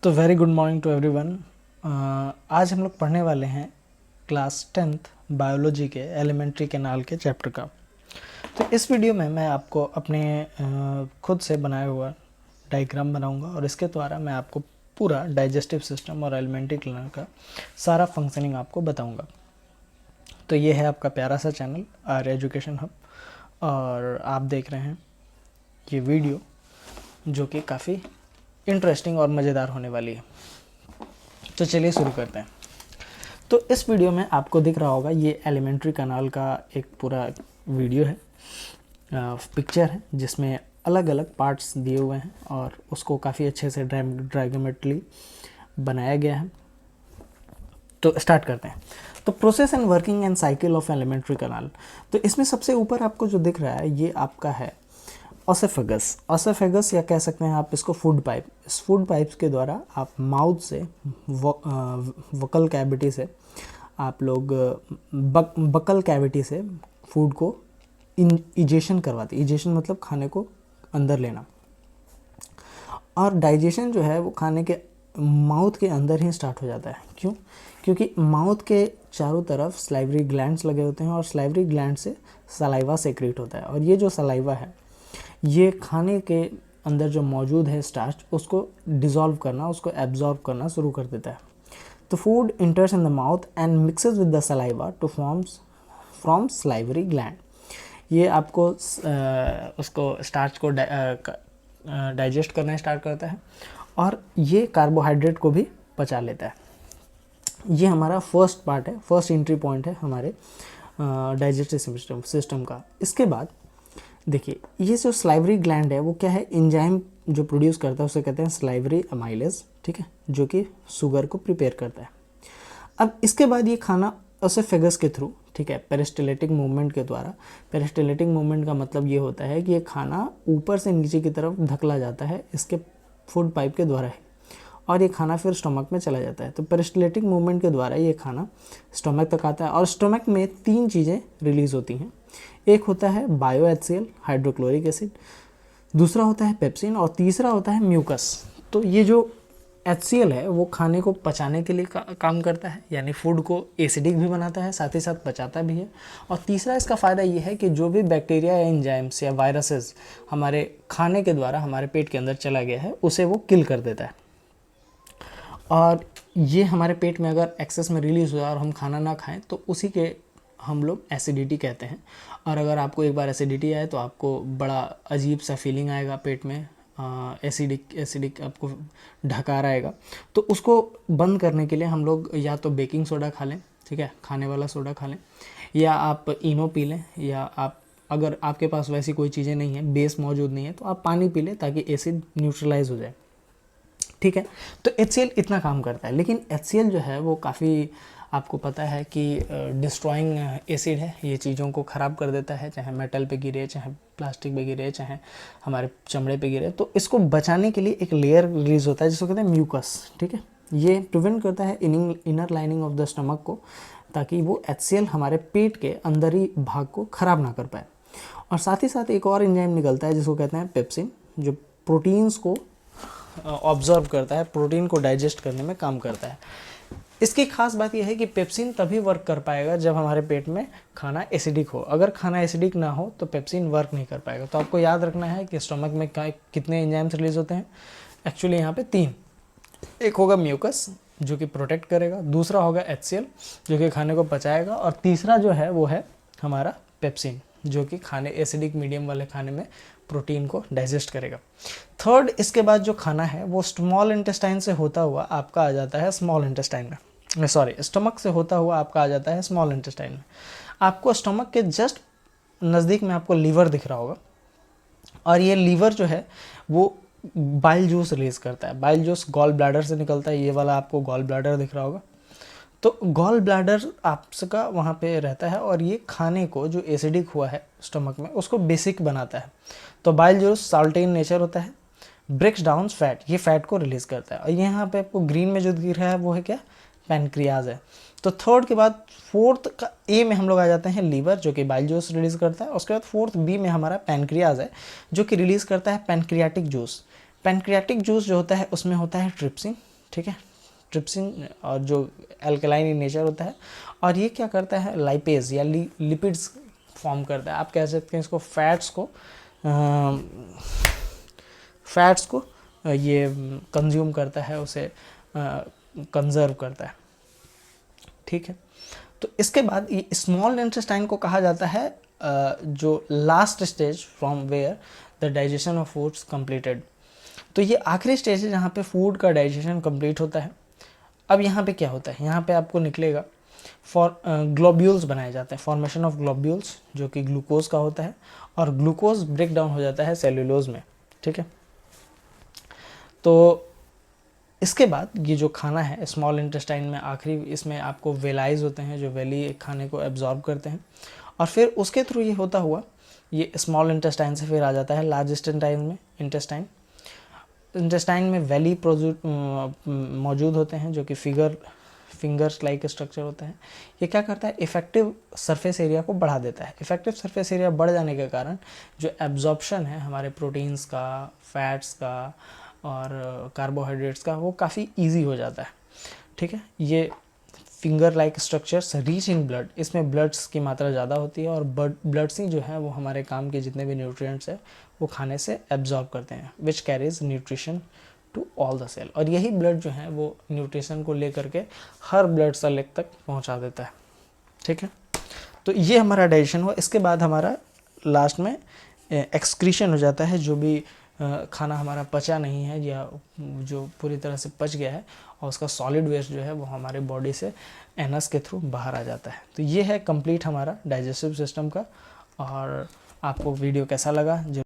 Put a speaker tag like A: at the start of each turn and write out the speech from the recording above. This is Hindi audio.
A: तो very good morning to everyone. आज हम लोग पढ़ने वाले हैं क्लास 10th बायोलॉजी के एलिमेंट्री कैनाल के चैप्टर का। तो इस वीडियो में मैं आपको अपने खुद से बनाया हुआ डायग्राम बनाऊंगा और इसके द्वारा मैं आपको पूरा डाइजेस्टिव सिस्टम और एलिमेंट्री कैनाल का सारा फंक्शनिंग आपको बताऊंगा। तो ये है आपका प्यारा सा चैनल आर्य एजुकेशन हब और आप देख रहे हैं ये वीडियो जो कि काफ़ी इंटरेस्टिंग और मज़ेदार होने वाली है। तो चलिए शुरू करते हैं। तो इस वीडियो में आपको दिख रहा होगा ये एलिमेंट्री कैनाल का एक पूरा वीडियो है, पिक्चर है जिसमें अलग अलग पार्ट्स दिए हुए हैं और उसको काफ़ी अच्छे से डायग्रामेटिकली बनाया गया है। तो स्टार्ट करते हैं। तो process and working and cycle of alimentary canal. तो इसमें सबसे ऊपर आपको जो दिख रहा है ये आपका है ऑसेफेगस या कह सकते हैं आप इसको फूड पाइप। इस फूड पाइप्स के द्वारा आप माउथ से वकल कैविटी से आप लोग बकल कैविटी से फूड को इजेशन करवाते। इजेशन मतलब खाने को अंदर लेना, और डाइजेशन जो है वो खाने के माउथ के अंदर ही स्टार्ट हो जाता है। क्यों? क्योंकि माउथ के चारों तरफ सलाइवरी ग्लैंड्स लगे होते हैं और सलाइवरी ग्लैंड से सलाइवा सेक्रेट होता है, और ये जो सलाइवा है ये खाने के अंदर जो मौजूद है स्टार्च उसको डिज़ोल्व करना, उसको एब्जॉर्ब करना शुरू कर देता है। तो food enters in the mouth and mixes with the saliva to from salivary gland. ये आपको उसको स्टार्च को डाइजेस्ट करना स्टार्ट करता है और ये कार्बोहाइड्रेट को भी पचा लेता है। ये हमारा फर्स्ट पार्ट है, फर्स्ट एंट्री पॉइंट है हमारे डाइजेस्टिव सिस्टम का। इसके बाद देखिए ये जो सलाइवरी ग्लैंड है वो क्या है, एंजाइम जो प्रोड्यूस करता है उसे कहते हैं सलाइवरी अमाइलेज, ठीक है, जो कि शुगर को प्रिपेयर करता है। अब इसके बाद ये खाना ओसेफेगस के थ्रू, ठीक है, पेरिस्टाल्टिक मूवमेंट के द्वारा। पेरिस्टाल्टिक मूवमेंट का मतलब ये होता है कि ये खाना ऊपर से नीचे की तरफ धकेला जाता है इसके फूड पाइप के द्वारा है, और ये खाना फिर स्टमक में चला जाता है। तो पेरिस्टाल्टिक मूवमेंट के द्वारा ये खाना स्टमक तक आता है, और स्टमक में तीन चीज़ें रिलीज़ होती हैं। एक होता है बायो HCl हाइड्रोक्लोरिक एसिड, दूसरा होता है पेप्सिन, और तीसरा होता है म्यूकस। तो ये जो HCl है वो खाने को पचाने के लिए काम करता है, यानी फूड को एसिडिक भी बनाता है, साथ ही साथ पचाता भी है। और तीसरा इसका फ़ायदा ये है कि जो भी बैक्टीरिया या एंजाइम्स या वायरसेस हमारे खाने के द्वारा हमारे पेट के अंदर चला गया है उसे वो किल कर देता है। और ये हमारे पेट में अगर एक्सेस में रिलीज़ हुआ और हम खाना ना खाएं तो उसी के हम लोग एसिडिटी कहते हैं। और अगर आपको एक बार एसिडिटी आए तो आपको बड़ा अजीब सा फीलिंग आएगा पेट में, एसिडिक आपको ढकार आएगा। तो उसको बंद करने के लिए हम लोग या तो बेकिंग सोडा खा लें, ठीक है, खाने वाला सोडा खा लें, या आप इनो पी लें, या आप अगर आपके पास वैसी कोई चीज़ें नहीं है, बेस मौजूद नहीं है, तो आप पानी पी लें ताकि एसिड न्यूट्रलाइज हो जाए, ठीक है। तो HCl इतना काम करता है, लेकिन HCl जो है वो काफ़ी आपको पता है कि डिस्ट्रॉइंग एसिड है। ये चीज़ों को ख़राब कर देता है, चाहे मेटल पे गिरे, चाहे प्लास्टिक पे गिरे, चाहे हमारे चमड़े पे गिरे। तो इसको बचाने के लिए एक लेयर रिलीज होता है जिसको कहते हैं म्यूकस, ठीक है। ये प्रिवेंट करता है inner lining of the stomach को, ताकि वो HCl हमारे पेट के अंदरी भाग को ख़राब ना कर पाए। और साथ ही साथ एक और एंजाइम निकलता है जिसको कहते हैं पेप्सिन, जो प्रोटीन्स को ऑब्जर्व करता है, प्रोटीन को डाइजेस्ट करने में काम करता है। इसकी खास बात यह है कि पेप्सिन तभी वर्क कर पाएगा जब हमारे पेट में खाना एसिडिक हो। अगर खाना एसिडिक ना हो तो पेप्सिन वर्क नहीं कर पाएगा। तो आपको याद रखना है कि स्टमक में कितने एंजाइम्स रिलीज होते हैं। एक्चुअली यहाँ पे 3। एक होगा म्यूकस जो कि प्रोटेक्ट करेगा, दूसरा होगा HCl जो कि खाने को पचाएगा, और तीसरा जो है वो है हमारा पेप्सिन जो कि खाने एसिडिक मीडियम वाले खाने में प्रोटीन को डाइजेस्ट करेगा। थर्ड, इसके बाद जो खाना है वो स्मॉल इंटेस्टाइन से होता हुआ आपका आ जाता है स्मॉल इंटेस्टाइन में, सॉरी, स्टमक से होता हुआ आपका आ जाता है स्मॉल इंटेस्टाइन में। आपको स्टमक के जस्ट नज़दीक में आपको लीवर दिख रहा होगा, और ये लीवर जो है वो बाइल जूस रिलीज़ करता है। बाइल जूस गॉल ब्लैडर से निकलता है, ये वाला आपको गॉल ब्लैडर दिख रहा होगा। तो गॉल ब्लैडर आपका वहाँ पे रहता है, और ये खाने को जो एसिडिक हुआ है स्टमक में उसको बेसिक बनाता है। तो bile juice salty in nature होता है, ब्रेक्स डाउन फैट, ये फैट को रिलीज़ करता है। और यहाँ पे आपको ग्रीन में जो दिख रहा है वो है क्या, पैनक्रियाज है। तो थर्ड के बाद फोर्थ का ए में हम लोग आ जाते हैं लीवर जो कि बाइल जूस रिलीज़ करता है। उसके बाद फोर्थ बी में हमारा पैनक्रियाज है जो कि रिलीज़ करता है पैनक्रियाटिक जूस। पैनक्रियाटिक जूस जो होता है उसमें होता है ट्रिप्सिन, ठीक है, ट्रिप्सिन और जो एल्कलाइन इन नेचर होता है, और ये क्या करता है, लाइपेज या लिपिड्स फॉर्म करता है। आप कह सकते हैं इसको फैट्स को ये कंज्यूम करता है, उसे कंजर्व करता है, ठीक है। तो इसके बाद ये स्मॉल इंटेस्टाइन को कहा जाता है जो last stage from where the digestion of foods completed. तो ये आखिरी स्टेज है जहाँ पे फूड का डाइजेशन कंप्लीट होता है। अब यहाँ पे क्या होता है, यहाँ पे आपको निकलेगा ग्लोब्यूल्स बनाए जाते हैं, फॉर्मेशन ऑफ ग्लोब्यूल्स जो कि ग्लूकोज का होता है, और ग्लूकोज ब्रेक डाउन हो जाता है सेल्यूलोज में, ठीक है। तो इसके बाद ये जो खाना है स्मॉल इंटेस्टाइन में आखिरी, इसमें आपको वेलाइज होते हैं जो वेली खाने को एब्जॉर्ब करते हैं, और फिर उसके थ्रू ये होता हुआ ये स्मॉल इंटेस्टाइन से फिर आ जाता है लार्ज इंटेस्टाइन में वैली मौजूद होते हैं जो कि फिंगर्स लाइक स्ट्रक्चर होता है। ये क्या करता है, इफेक्टिव सरफेस एरिया को बढ़ा देता है। इफेक्टिव सरफेस एरिया बढ़ जाने के कारण जो एब्जॉर्प्शन है हमारे प्रोटीन्स का, फैट्स का और कार्बोहाइड्रेट्स का, वो काफ़ी इजी हो जाता है, ठीक है। ये finger like structures reach in blood, इसमें ब्लड्स की मात्रा ज़्यादा होती है, और ब्लड्स ही जो है वो हमारे काम के जितने भी न्यूट्रिएंट्स है वो खाने से एब्जॉर्ब करते हैं, which carries nutrition to all the cell. और यही ब्लड जो है वो न्यूट्रिशन को लेकर के हर ब्लड सेल तक पहुंचा देता है, ठीक है। तो ये हमारा डाइजेशन हुआ। इसके बाद हमारा लास्ट में एक्सक्रीशन हो जाता है, जो भी खाना हमारा पचा नहीं है या जो पूरी तरह से पच गया है, और उसका सॉलिड वेस्ट जो है वो हमारे बॉडी से एनस के थ्रू बाहर आ जाता है। तो ये है कंप्लीट हमारा डाइजेस्टिव सिस्टम का। और आपको वीडियो कैसा लगा